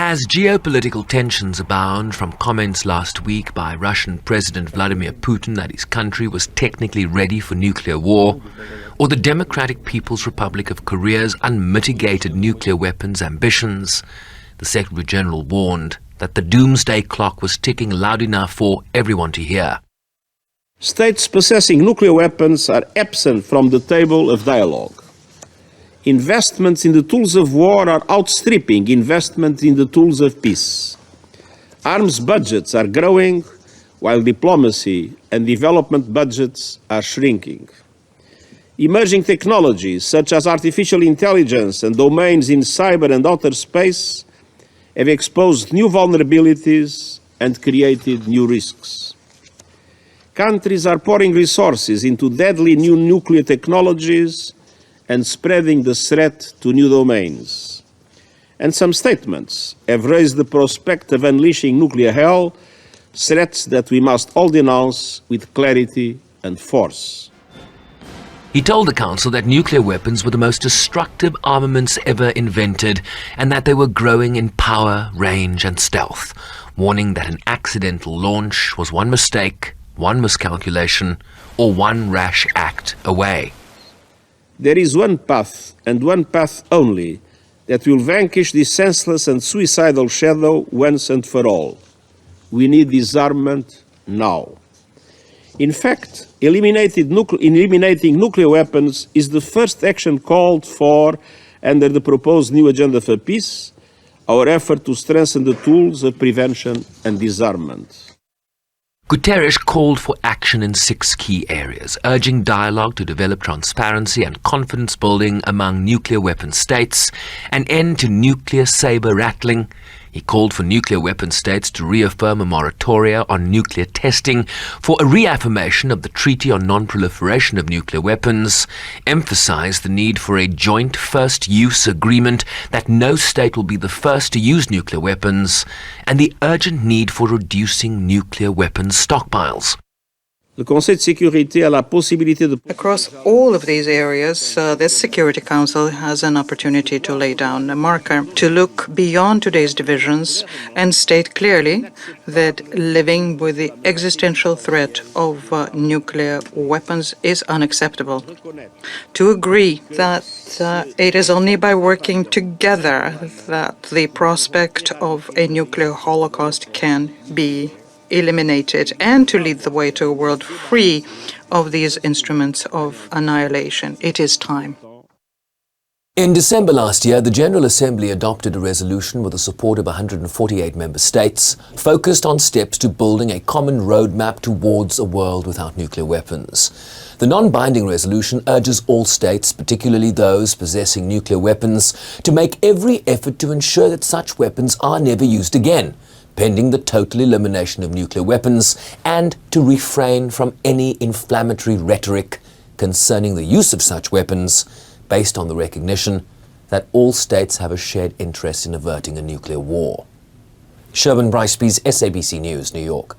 As geopolitical tensions abound from comments last week by Russian President Vladimir Putin that his country was technically ready for nuclear war, or the Democratic People's Republic of Korea's unmitigated nuclear weapons ambitions, the Secretary-General warned that the doomsday clock was ticking loud enough for everyone to hear. States possessing nuclear weapons are absent from the table of dialogue. Investments in the tools of war are outstripping investment in the tools of peace. Arms budgets are growing, while diplomacy and development budgets are shrinking. Emerging technologies such as artificial intelligence and domains in cyber and outer space have exposed new vulnerabilities and created new risks. Countries are pouring resources into deadly new nuclear technologies and spreading the threat to new domains. And some statements have raised the prospect of unleashing nuclear hell, threats that we must all denounce with clarity and force. He told the Council that nuclear weapons were the most destructive armaments ever invented and that they were growing in power, range and stealth, warning that an accidental launch was one mistake, one miscalculation, or one rash act away. There is one path, and one path only, that will vanquish this senseless and suicidal shadow once and for all. We need disarmament now. In fact, eliminating nuclear weapons is the first action called for under the proposed new Agenda for Peace, our effort to strengthen the tools of prevention and disarmament. Guterres called for action in 6 key areas, urging dialogue to develop transparency and confidence building among nuclear weapon states, an end to nuclear saber-rattling. He called for nuclear weapon states to reaffirm a moratoria on nuclear testing, for a reaffirmation of the Treaty on Non-Proliferation of Nuclear Weapons, emphasized the need for a joint first-use agreement that no state will be the first to use nuclear weapons, and the urgent need for reducing nuclear weapons stockpiles. Across all of these areas, the Security Council has an opportunity to lay down a marker, to look beyond today's divisions and state clearly that living with the existential threat of nuclear weapons is unacceptable. To agree that it is only by working together that the prospect of a nuclear holocaust can be eliminated, and to lead the way to a world free of these instruments of annihilation. It is time. In December last year, the General Assembly adopted a resolution with the support of 148 member states, focused on steps to building a common roadmap towards a world without nuclear weapons. The non-binding resolution urges all states, particularly those possessing nuclear weapons, to make every effort to ensure that such weapons are never used again, pending the total elimination of nuclear weapons, and to refrain from any inflammatory rhetoric concerning the use of such weapons, based on the recognition that all states have a shared interest in averting a nuclear war. Sherwin Bryceby's SABC News, New York.